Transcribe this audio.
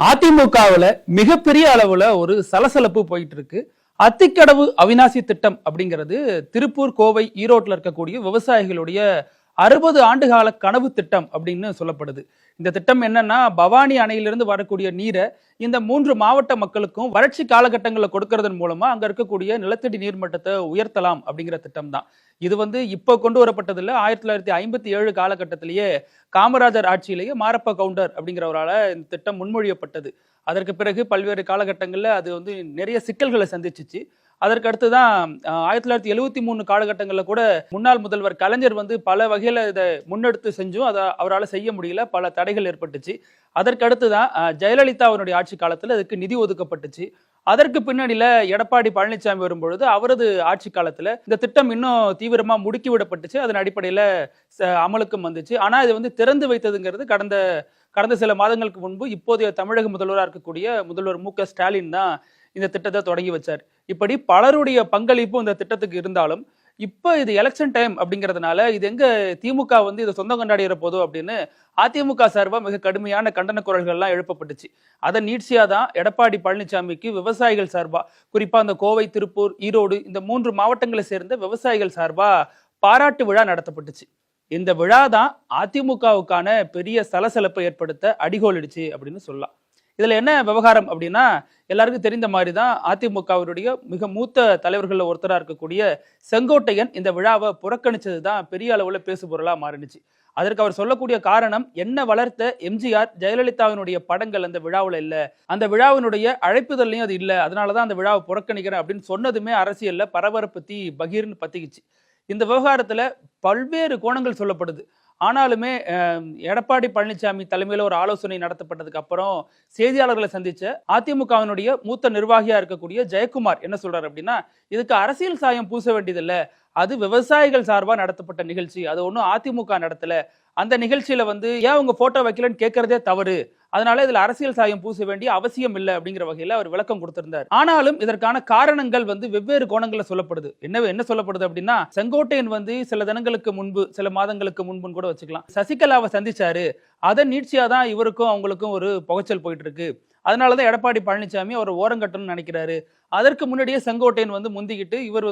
அதிமுகவுல மிகப்பெரிய அளவுல ஒரு சலசலப்பு போயிட்டு இருக்கு. அத்திக்கடவு அவிநாசி திட்டம் அப்படிங்கிறது திருப்பூர், கோவை, ஈரோட்ல இருக்கக்கூடிய விவசாயிகளுடைய 60 ஆண்டுகால கனவு திட்டம் அப்படின்னு சொல்லப்படுது. இந்த திட்டம் என்னன்னா, பவானி அணையிலிருந்து வரக்கூடிய நீரை இந்த 3 மாவட்ட மக்களுக்கும் வறட்சி காலகட்டங்களில் கொடுக்கறதன் மூலமா அங்க இருக்கக்கூடிய நிலத்தடி நீர்மட்டத்தை உயர்த்தலாம் அப்படிங்கிற திட்டம் தான். இது இப்போ கொண்டு வரப்பட்டதில்ல. 1957 காலகட்டத்திலேயே காமராஜர் ஆட்சியிலேயே மாரப்ப கவுண்டர் அப்படிங்கிறவரால இந்த திட்டம் முன்மொழியப்பட்டது. அதற்கு பிறகு பல்வேறு காலகட்டங்களில் அது நிறைய சிக்கல்களை சந்திச்சிச்சு. அதற்கு அடுத்துதான் 1973 காலகட்டங்களில் கூட முன்னாள் முதல்வர் கலைஞர் பல வகையில இதை முன்னெடுத்து செஞ்சும் அதை அவரால் செய்ய முடியல. பல தடைகள் ஏற்பட்டுச்சு. அதற்கு அடுத்துதான் ஜெயலலிதா அவருடைய ஆட்சி காலத்தில் அதுக்கு நிதி ஒதுக்கப்பட்டுச்சு. அதற்கு பின்னணியில எடப்பாடி பழனிசாமி வரும்பொழுது அவரது ஆட்சி காலத்துல இந்த திட்டம் இன்னும் தீவிரமா முடுக்கி விடப்பட்டுச்சு. அதன் அடிப்படையில அமலுக்கும் வந்துச்சு. ஆனா இது திறந்து வைத்ததுங்கிறது கடந்த சில மாதங்களுக்கு முன்பு இப்போதைய தமிழக முதல்வராக இருக்கக்கூடிய முதல்வர் மு.க.ஸ்டாலின் தான் இந்த திட்டத்தை தொடங்கி வச்சார். இப்படி பலருடைய பங்களிப்பும் இந்த திட்டத்துக்கு இருந்தாலும் இப்ப இது எலெக்ஷன் டைம் அப்படிங்கிறதுனால இது எங்க திமுக இதை சொந்தம் கொண்டாடிற போதோ அப்படின்னு அதிமுக சார்பா மிக கடுமையான கண்டன குரல்கள்லாம் எழுப்பப்பட்டுச்சு. அதன் நீட்சியா தான் எடப்பாடி பழனிசாமிக்கு விவசாயிகள் சார்பா, குறிப்பா அந்த கோவை, திருப்பூர், ஈரோடு இந்த 3 மாவட்டங்களை சேர்ந்த விவசாயிகள் சார்பா பாராட்டு விழா நடத்தப்பட்டுச்சு. இந்த விழா தான் அதிமுகவுக்கான பெரிய சலசலப்பை ஏற்படுத்த அடிகோலிடுச்சு அப்படின்னு சொல்லலாம். இதுல என்ன விவகாரம் அப்படின்னா, எல்லாருக்கும் தெரிந்த மாதிரி தான் அதிமுகவினுடைய மிக மூத்த தலைவர்கள் ஒருத்தரா இருக்கக்கூடிய செங்கோட்டையன் இந்த விழாவை புறக்கணிச்சது தான் பெரிய அளவுல பேசுபொருளா மாறினுச்சு. அதற்கு அவர் சொல்லக்கூடிய காரணம், என்ன வளர்த்த எம்ஜிஆர், ஜெயலலிதாவினுடைய படங்கள் அந்த விழாவில் இல்ல, அந்த விழாவினுடைய அழைப்புதல்லையும் அது இல்லை, அதனாலதான் அந்த விழாவை புறக்கணிக்கிறேன் அப்படின்னு சொன்னதுமே அரசியல்ல பரபரப்பு தீ பகீர்னு பத்திக்கிச்சு. இந்த விவகாரத்துல பல்வேறு கோணங்கள் சொல்லப்படுது. ஆனாலுமே எடப்பாடி பழனிசாமி தலைமையில ஒரு ஆலோசனை நடத்தப்பட்டதுக்கு அப்புறம் செய்தியாளர்களை சந்திச்ச அதிமுகவினுடைய மூத்த நிர்வாகியா இருக்கக்கூடிய ஜெயக்குமார் என்ன சொல்றாரு அப்படின்னா, இதுக்கு அரசியல் சாயம் பூச வேண்டியதில்லை, அது விவசாயிகள் சார்பா நடத்தப்பட்ட நிகழ்ச்சி, அது ஒன்றும் அதிமுக நடத்தல, அந்த நிகழ்ச்சியில ஏன் உங்க போட்டோ வைக்கலன்னு கேட்கறதே தவறு, அதனால இதுல அரசியல் சாயம் பூச வேண்டிய அவசியம் இல்லை அப்படிங்கிற வகையில அவர் விளக்கம் கொடுத்திருந்தார். ஆனாலும் இதற்கான காரணங்கள் வெவ்வேறு கோணங்கள்ல சொல்லப்படுது. என்ன சொல்லப்படுது அப்படின்னா, செங்கோட்டையன் சில தினங்களுக்கு முன்பு, சில மாதங்களுக்கு முன்புன்னு கூட வச்சுக்கலாம், சசிகலாவை சந்திச்சாரு. அதன் நீட்சியா தான் இவருக்கும் அவங்களுக்கும் ஒரு புகைச்சல் போயிட்டு இருக்கு. அதனாலதான் எடப்பாடி பழனிசாமி அவர் ஓரங்கட்டணும்னு நினைக்கிறாரு. அதற்கு முன்னாடியே செங்கோட்டையன் முந்திக்கிட்டு இவர்